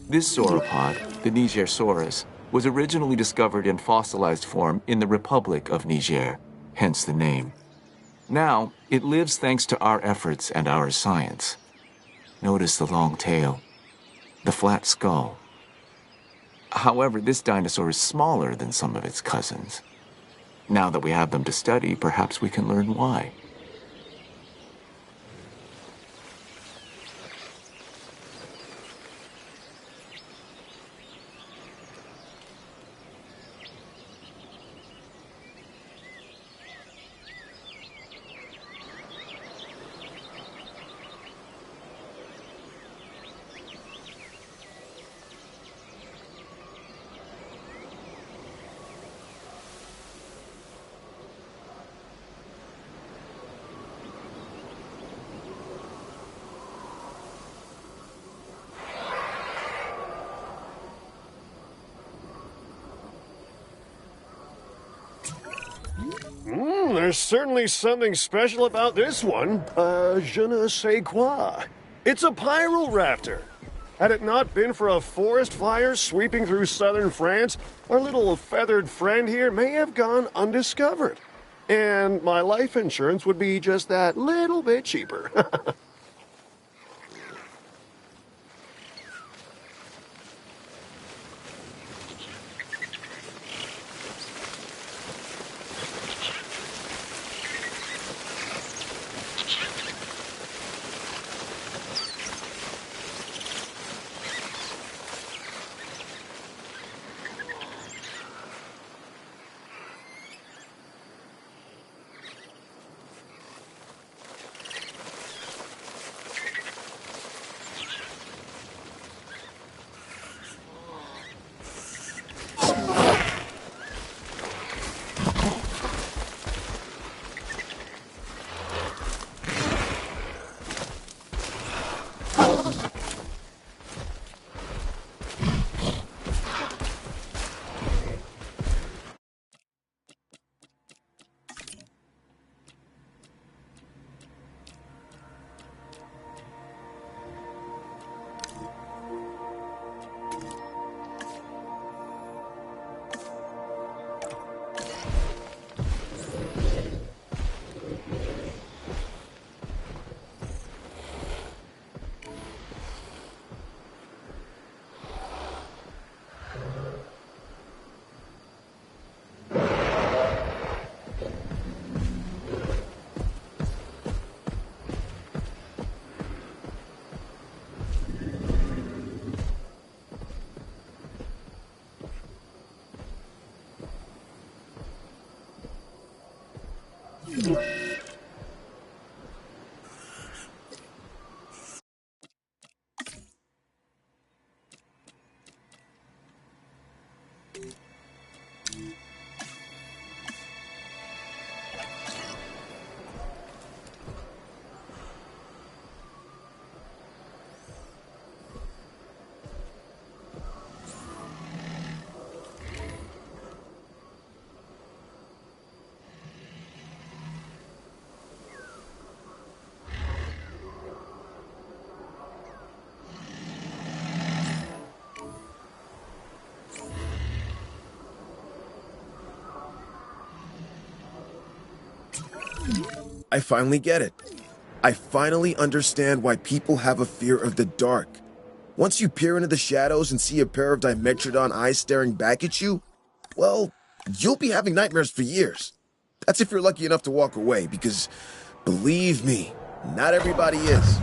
This sauropod, the Nigersaurus, was originally discovered in fossilized form in the Republic of Niger, hence the name. Now, it lives thanks to our efforts and our science. Notice the long tail, the flat skull. However, this dinosaur is smaller than some of its cousins. Now that we have them to study, perhaps we can learn why. There's certainly something special about this one. Je ne sais quoi. It's a Pyroraptor. Had it not been for a forest fire sweeping through southern France, our little feathered friend here may have gone undiscovered. And my life insurance would be just that little bit cheaper. I finally get it. I finally understand why people have a fear of the dark. Once you peer into the shadows and see a pair of Dimetrodon eyes staring back at you, well, you'll be having nightmares for years. That's if you're lucky enough to walk away, because, believe me, not everybody is.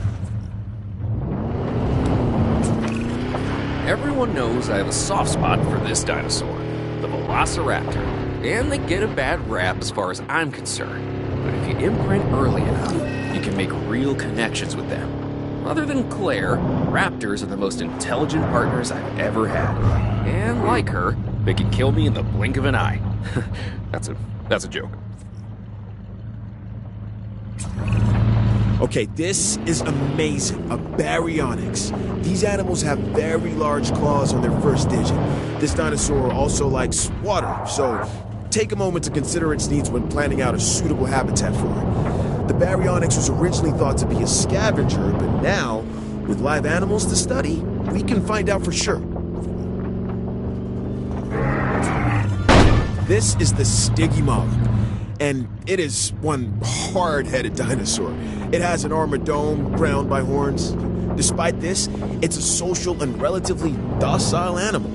Everyone knows I have a soft spot for this dinosaur, the Velociraptor, and they get a bad rap as far as I'm concerned. But if you imprint early enough, you can make real connections with them. Other than Claire, raptors are the most intelligent partners I've ever had. And like her, they can kill me in the blink of an eye. That's a joke. Okay, this is amazing. A baryonyx. These animals have very large claws on their first digit. This dinosaur also likes water, so take a moment to consider its needs when planning out a suitable habitat for it. The baryonyx was originally thought to be a scavenger, but now, With live animals to study, we can find out for sure. This is the Stygimoloch, and it is one hard-headed dinosaur. It has an armored dome crowned by horns. Despite this, it's a social and relatively docile animal,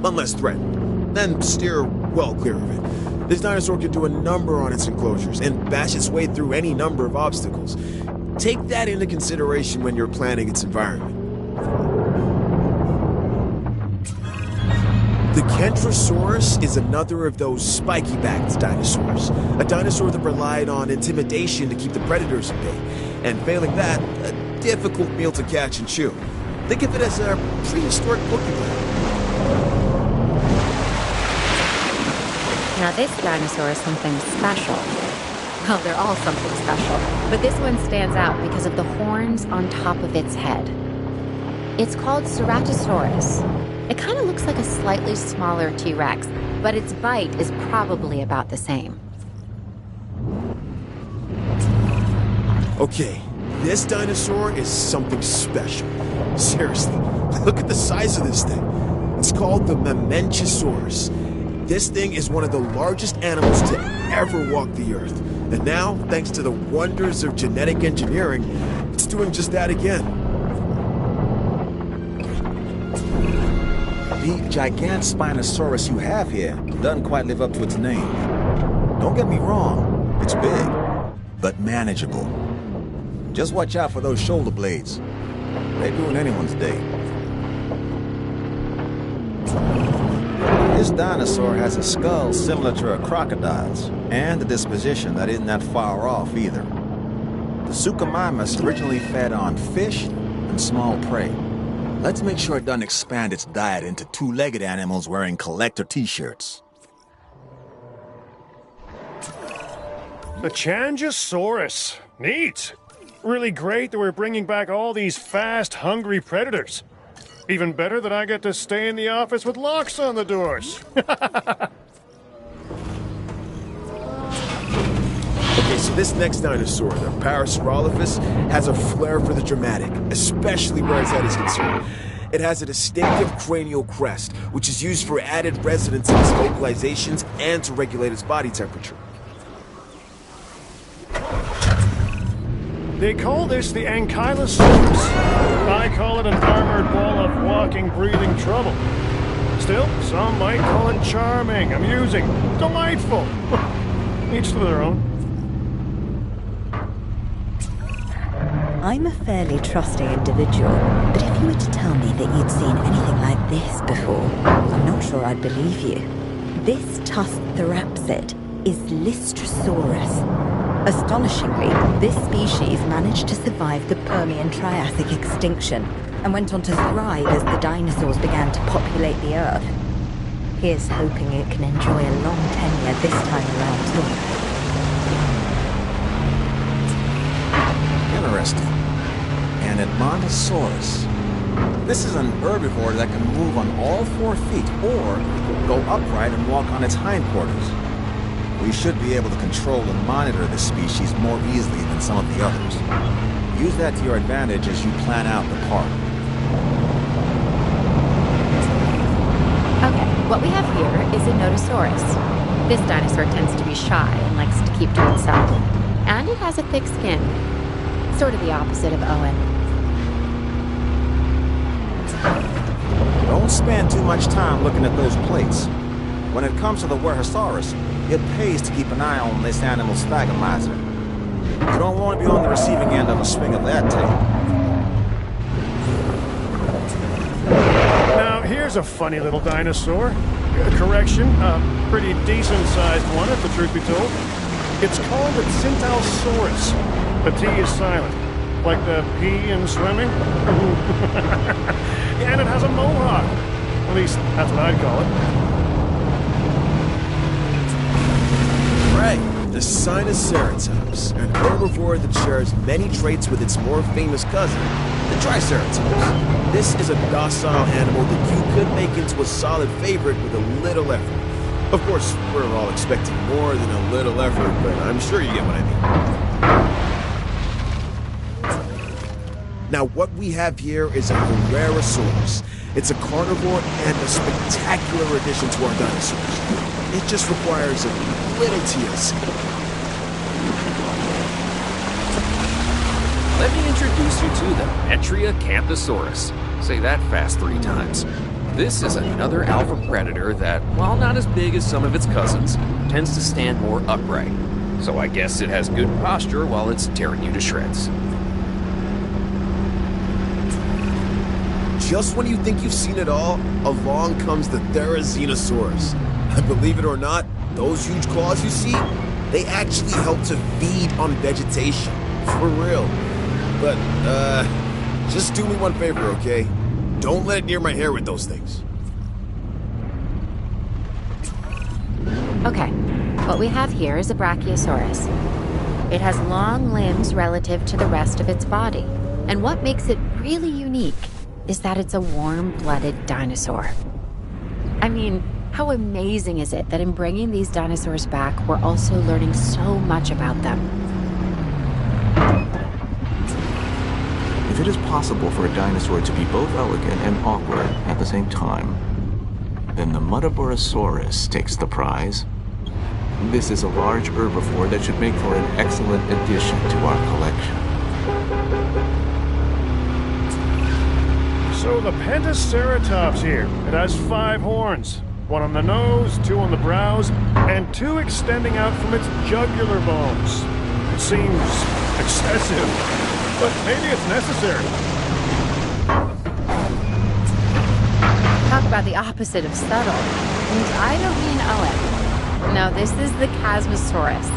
unless threatened. Then steer well clear of it. This dinosaur can do a number on its enclosures and bash its way through any number of obstacles. Take that into consideration when you're planning its environment. The Kentrosaurus is another of those spiky-backed dinosaurs. A dinosaur that relied on intimidation to keep the predators at bay. And failing that, a difficult meal to catch and chew. Think of it as a prehistoric porcupine. Now this dinosaur is something special. Well, they're all something special, but this one stands out because of the horns on top of its head. It's called Ceratosaurus. It kind of looks like a slightly smaller T-Rex, but its bite is probably about the same. Okay, this dinosaur is something special. Seriously, look at the size of this thing. It's called the Mamenchisaurus. This thing is one of the largest animals to ever walk the Earth. And now, thanks to the wonders of genetic engineering, it's doing just that again. The Gigantospinosaurus you have here doesn't quite live up to its name. Don't get me wrong, it's big, but manageable. Just watch out for those shoulder blades. They ruin anyone's day. This dinosaur has a skull similar to a crocodile's, and a disposition that isn't that far off either. The Suchomimus originally fed on fish and small prey. Let's make sure it doesn't expand its diet into two-legged animals wearing collector t-shirts. The Changosaurus. Neat. Really great that we're bringing back all these fast, hungry predators. Even better that I get to stay in the office with locks on the doors. Okay, so this next dinosaur, the Parasaurolophus, has a flair for the dramatic, especially where its head is concerned. It has a distinctive cranial crest, which is used for added resonance in its vocalizations and to regulate its body temperature. They call this the Ankylosaurus. I call it an armored ball of walking, breathing trouble. Still, some might call it charming, amusing, delightful. Each to their own. I'm a fairly trusting individual, but if you were to tell me that you'd seen anything like this before, I'm not sure I'd believe you. This tusked therapsid is Lystrosaurus. Astonishingly, this species managed to survive the Permian-Triassic extinction and went on to thrive as the dinosaurs began to populate the Earth. Here's hoping it can enjoy a long tenure this time around too. Interesting. An Edmontosaurus. This is an herbivore that can move on all 4 feet or go upright and walk on its hindquarters. We should be able to control and monitor this species more easily than some of the others. Use that to your advantage as you plan out the park. Okay, what we have here is a Nodosaurus. This dinosaur tends to be shy and likes to keep to itself. And it has a thick skin. Sort of the opposite of Owen. Don't spend too much time looking at those plates. When it comes to the Wurhosaurus, it pays to keep an eye on this animal's phagomizer. You don't want to be on the receiving end of a swing of that tail. Now, here's a funny little dinosaur. Correction, a pretty decent-sized one, if the truth be told. It's called the Centaurosaurus. The T is silent, like the P in swimming. And it has a mohawk. At least, that's what I'd call it. Right, the Sinoceratops, an herbivore that shares many traits with its more famous cousin, the Triceratops. This is a docile animal that you could make into a solid favorite with a little effort. Of course, we're all expecting more than a little effort, but I'm sure you get what I mean. Now, what we have here is a Herrerasaurus. It's a carnivore and a spectacular addition to our dinosaurs. It just requires a little TLC. Let me introduce you to the Metriacanthosaurus. Say that fast 3 times. This is another alpha predator that, while not as big as some of its cousins, tends to stand more upright. So I guess it has good posture while it's tearing you to shreds. Just when you think you've seen it all, along comes the Therizinosaurus. Believe it or not, those huge claws you see, they actually help to feed on vegetation. For real. But, just do me one favor, okay? Don't let it near my hair with those things. Okay, what we have here is a Brachiosaurus. It has long limbs relative to the rest of its body. And what makes it really unique is that it's a warm-blooded dinosaur. I mean, how amazing is it that in bringing these dinosaurs back, we're also learning so much about them? If it is possible for a dinosaur to be both elegant and awkward at the same time, then the Muttaburrasaurus takes the prize. This is a large herbivore that should make for an excellent addition to our collection. So the Pentaceratops here, it has 5 horns. 1 on the nose, 2 on the brows, and 2 extending out from its jugular bones. It seems excessive, but maybe it's necessary. Talk about the opposite of subtle. And I don't mean Owen. No, this is the Chasmosaurus.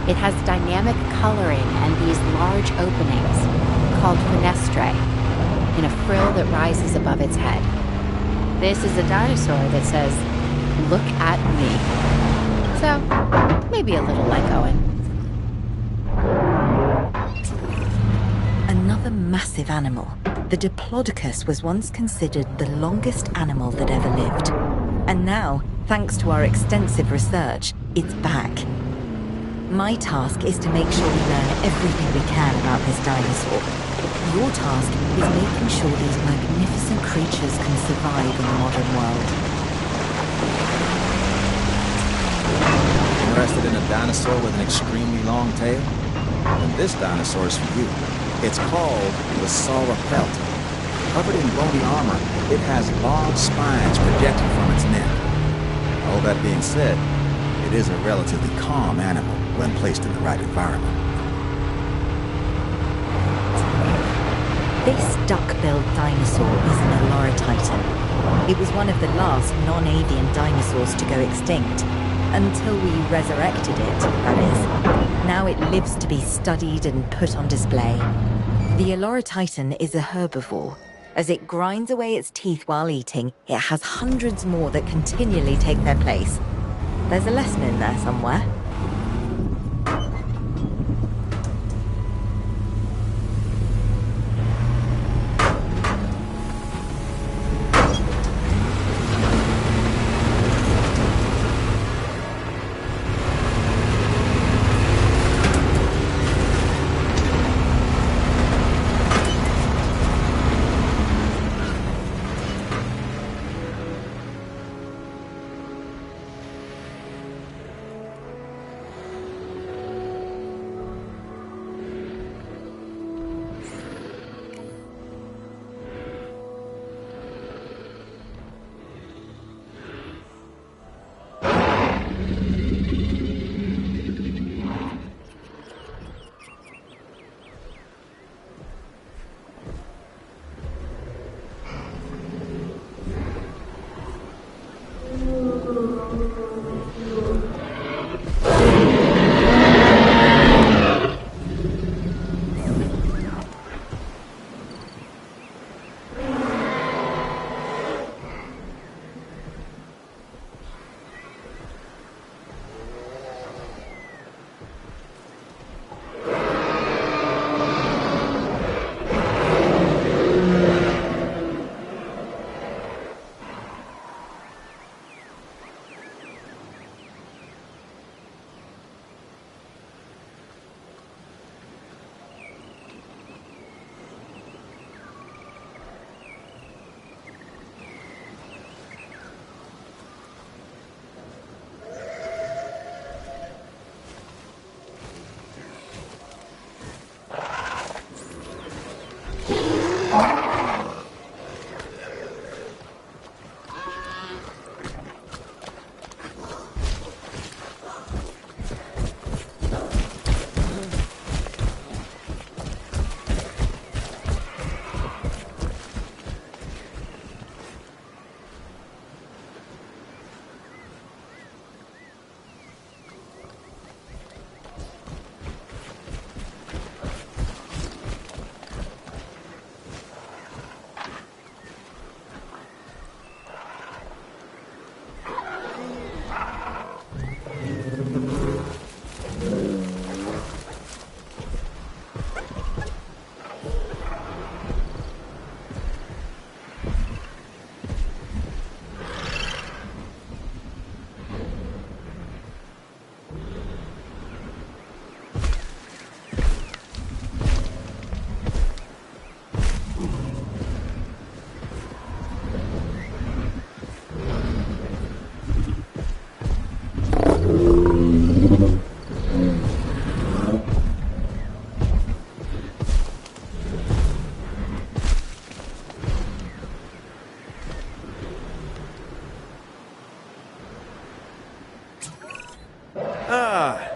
It has dynamic coloring and these large openings, called fenestrae, in a frill that rises above its head. This is a dinosaur that says, "Look at me." So, maybe a little like Owen. Another massive animal. The Diplodocus was once considered the longest animal that ever lived. And now, thanks to our extensive research, it's back. My task is to make sure we learn everything we can about this dinosaur. Your task is making sure these magnificent creatures can survive in the modern world. Interested in a dinosaur with an extremely long tail? Then this dinosaur is for you. It's called the Sauropelta. Covered in bony armor, it has long spines projecting from its neck. All that being said, it is a relatively calm animal when placed in the right environment. This duck-billed dinosaur is an Olorotitan. It was one of the last non-avian dinosaurs to go extinct. Until we resurrected it, that is. Now it lives to be studied and put on display. The Olorotitan is a herbivore. As it grinds away its teeth while eating, it has hundreds more that continually take their place. There's a lesson in there somewhere.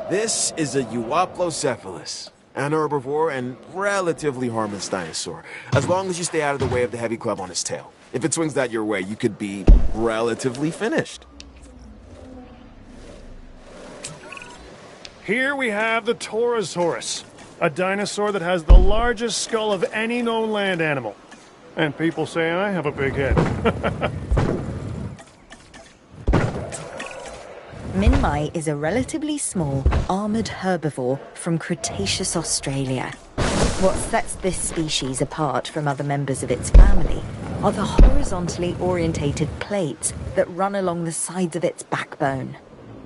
This is a Euoplocephalus, an herbivore and relatively harmless dinosaur, as long as you stay out of the way of the heavy club on its tail. If it swings that your way, you could be relatively finished. Here we have the Torosaurus, a dinosaur that has the largest skull of any known land animal. And people say I have a big head. Minmi is a relatively small, armored herbivore from Cretaceous Australia. What sets this species apart from other members of its family are the horizontally orientated plates that run along the sides of its backbone.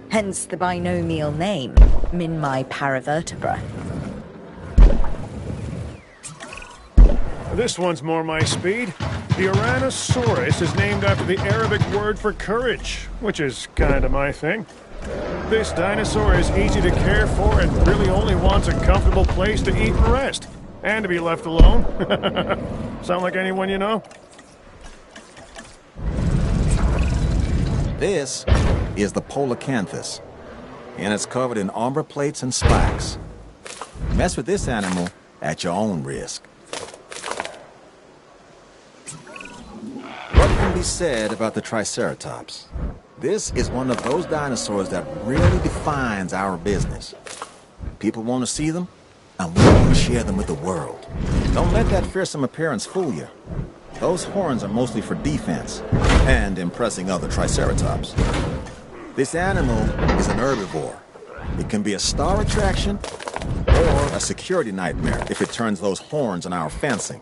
Hence the binomial name, Minmi paravertebra. This one's more my speed. The Ouranosaurus is named after the Arabic word for courage, which is kind of my thing. This dinosaur is easy to care for and really only wants a comfortable place to eat and rest. And to be left alone. Sound like anyone you know? This is the Polacanthus, and it's covered in armor plates and spikes. Mess with this animal at your own risk. What can be said about the Triceratops? This is one of those dinosaurs that really defines our business. People want to see them, and we want to share them with the world. Don't let that fearsome appearance fool you. Those horns are mostly for defense and impressing other Triceratops. This animal is an herbivore. It can be a star attraction or a security nightmare if it turns those horns on our fencing.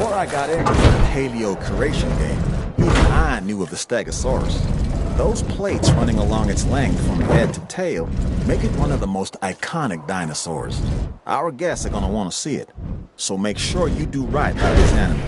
Before I got into the paleo-curation game, even I knew of the Stegosaurus. Those plates running along its length from head to tail make it one of the most iconic dinosaurs. Our guests are going to want to see it, so make sure you do right by this animal.